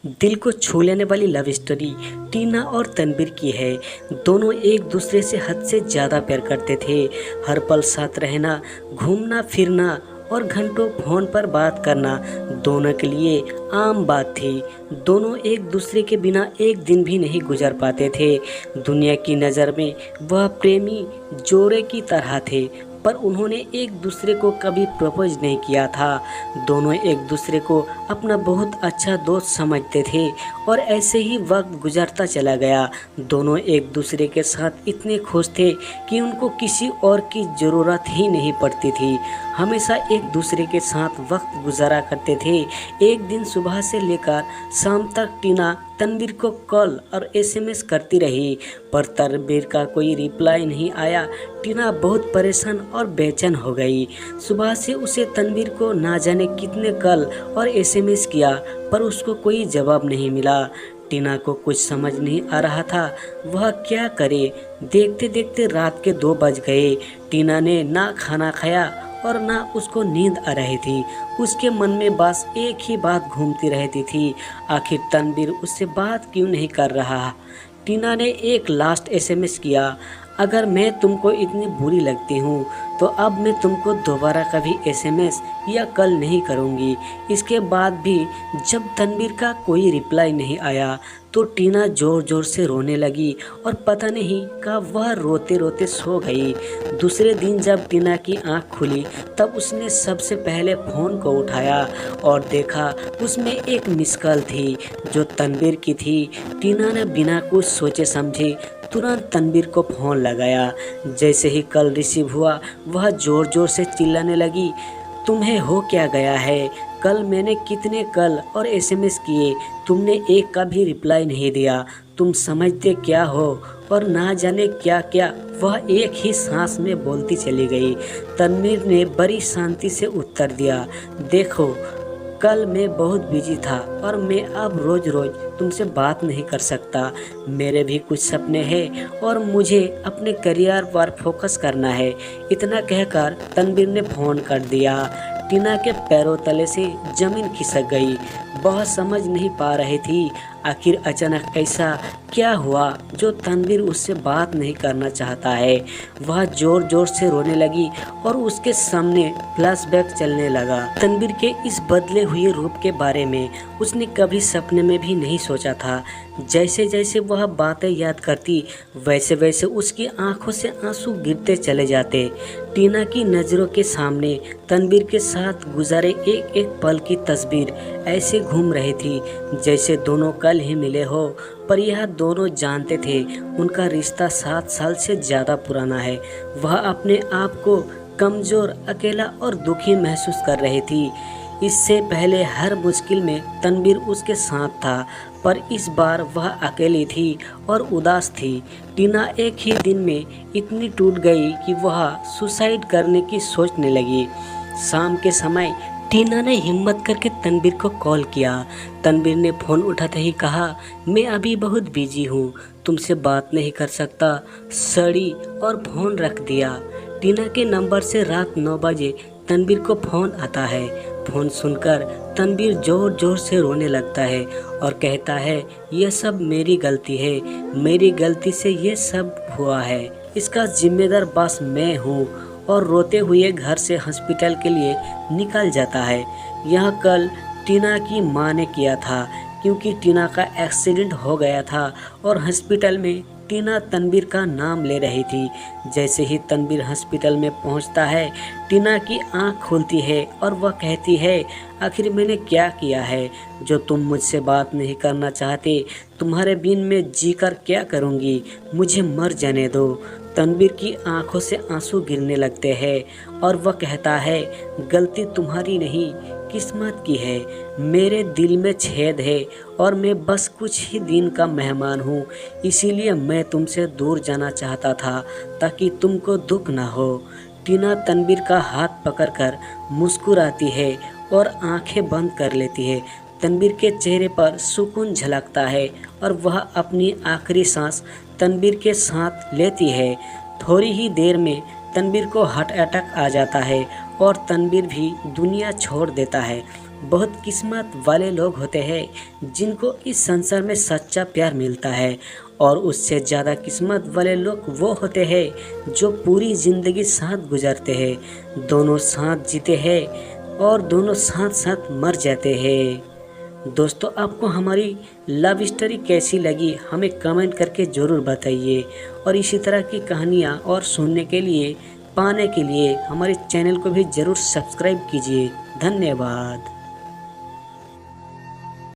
दिल को छू लेने वाली लव स्टोरी टीना और तनवीर की है। दोनों एक दूसरे से हद से ज़्यादा प्यार करते थे। हर पल साथ रहना, घूमना फिरना और घंटों फ़ोन पर बात करना दोनों के लिए आम बात थी। दोनों एक दूसरे के बिना एक दिन भी नहीं गुजार पाते थे। दुनिया की नज़र में वह प्रेमी जोड़े की तरह थे, पर उन्होंने एक दूसरे को कभी प्रपोज नहीं किया था। दोनों एक दूसरे को अपना बहुत अच्छा दोस्त समझते थे और ऐसे ही वक्त गुजरता चला गया। दोनों एक दूसरे के साथ इतने खुश थे कि उनको किसी और की ज़रूरत ही नहीं पड़ती थी। हमेशा एक दूसरे के साथ वक्त गुजारा करते थे। एक दिन सुबह से लेकर शाम तक टीना तनवीर को कॉल और एसएमएस करती रही, पर तनवीर का कोई रिप्लाई नहीं आया। टीना बहुत परेशान और बेचैन हो गई। सुबह से उसे तनवीर को ना जाने कितने कॉल और एसएमएस किया, पर उसको कोई जवाब नहीं मिला। टीना को कुछ समझ नहीं आ रहा था, वह क्या करे। देखते देखते रात के 2 बज गए। टीना ने ना खाना खाया और ना उसको नींद आ रही थी। उसके मन में बस एक ही बात घूमती रहती थी, आखिर तनवीर उससे बात क्यों नहीं कर रहा। टीना ने एक लास्ट एसएमएस किया, अगर मैं तुमको इतनी बुरी लगती हूँ तो अब मैं तुमको दोबारा कभी एसएमएस या कॉल नहीं करूँगी। इसके बाद भी जब तनवीर का कोई रिप्लाई नहीं आया तो टीना ज़ोर ज़ोर से रोने लगी और पता नहीं कब वह रोते रोते सो गई। दूसरे दिन जब टीना की आंख खुली तब उसने सबसे पहले फ़ोन को उठाया और देखा उसमें एक मिस कॉल थी जो तनवीर की थी। टीना ने बिना कुछ सोचे समझे तुरंत तनवीर को फ़ोन लगाया। जैसे ही कॉल रिसीव हुआ वह ज़ोर ज़ोर से चिल्लाने लगी, तुम्हें हो क्या गया है? कल मैंने कितने कॉल और एसएमएस किए, तुमने एक का भी रिप्लाई नहीं दिया। तुम समझते क्या हो? और ना जाने क्या क्या वह एक ही सांस में बोलती चली गई। तनवीर ने बड़ी शांति से उत्तर दिया, देखो कल मैं बहुत बिजी था और मैं अब रोज़ रोज़ तुमसे बात नहीं कर सकता। मेरे भी कुछ सपने हैं और मुझे अपने करियर पर फोकस करना है। इतना कहकर तनवीर ने फ़ोन कर दिया। टीना के पैरों तले से ज़मीन खिसक गई। वह समझ नहीं पा रही थी आखिर अचानक ऐसा क्या हुआ जो तनवीर उससे बात नहीं करना चाहता है। वह ज़ोर ज़ोर से रोने लगी और उसके सामने फ्लैशबैक चलने लगा। तनवीर के इस बदले हुए रूप के बारे में उसने कभी सपने में भी नहीं सोचा था। जैसे जैसे वह बातें याद करती वैसे वैसे उसकी आंखों से आंसू गिरते चले जाते। टीना की नज़रों के सामने तनवीर के साथ गुजारे एक एक पल की तस्वीर ऐसे घूम रही थी जैसे दोनों कल ही मिले हो, पर यह दोनों जानते थे उनका रिश्ता 7 साल से ज़्यादा पुराना है। वह अपने आप को कमज़ोर, अकेला और दुखी महसूस कर रही थी। इससे पहले हर मुश्किल में तनवीर उसके साथ था, पर इस बार वह अकेली थी और उदास थी। टीना एक ही दिन में इतनी टूट गई कि वह सुसाइड करने की सोचने लगी। शाम के समय टीना ने हिम्मत करके तनवीर को कॉल किया। तनवीर ने फ़ोन उठाते ही कहा, मैं अभी बहुत बिजी हूँ, तुमसे बात नहीं कर सकता। सड़ी और फ़ोन रख दिया। टीना के नंबर से रात 9 बजे तनवीर को फ़ोन आता है। फ़ोन सुनकर तनवीर ज़ोर ज़ोर से रोने लगता है और कहता है, यह सब मेरी गलती है, मेरी गलती से ये सब हुआ है, इसका जिम्मेदार बस मैं हूँ। और रोते हुए घर से हॉस्पिटल के लिए निकल जाता है। यह कल टीना की मां ने किया था क्योंकि टीना का एक्सीडेंट हो गया था और हॉस्पिटल में टीना तनवीर का नाम ले रही थी। जैसे ही तनवीर हॉस्पिटल में पहुंचता है टीना की आंख खुलती है और वह कहती है, आखिर मैंने क्या किया है जो तुम मुझसे बात नहीं करना चाहते? तुम्हारे बिन मैं जीकर क्या करूंगी? मुझे मर जाने दो। तनवीर की आंखों से आंसू गिरने लगते हैं और वह कहता है, गलती तुम्हारी नहीं किस्मत की है। मेरे दिल में छेद है और मैं बस कुछ ही दिन का मेहमान हूँ, इसीलिए मैं तुमसे दूर जाना चाहता था ताकि तुमको दुख ना हो। टीना तनवीर का हाथ पकड़कर मुस्कुराती है और आंखें बंद कर लेती है। तनवीर के चेहरे पर सुकून झलकता है और वह अपनी आखिरी सांस तनवीर के साथ लेती है। थोड़ी ही देर में तनवीर को हार्ट अटैक आ जाता है और तनवीर भी दुनिया छोड़ देता है। बहुत किस्मत वाले लोग होते हैं जिनको इस संसार में सच्चा प्यार मिलता है, और उससे ज़्यादा किस्मत वाले लोग वो होते हैं जो पूरी ज़िंदगी साथ गुजारते हैं, दोनों साथ जीते हैं और दोनों साथ साथ मर जाते हैं। दोस्तों, आपको हमारी लव स्टोरी कैसी लगी हमें कमेंट करके ज़रूर बताइए, और इसी तरह की कहानियाँ और सुनने के लिए पाने के लिए हमारे चैनल को भी ज़रूर सब्सक्राइब कीजिए। धन्यवाद।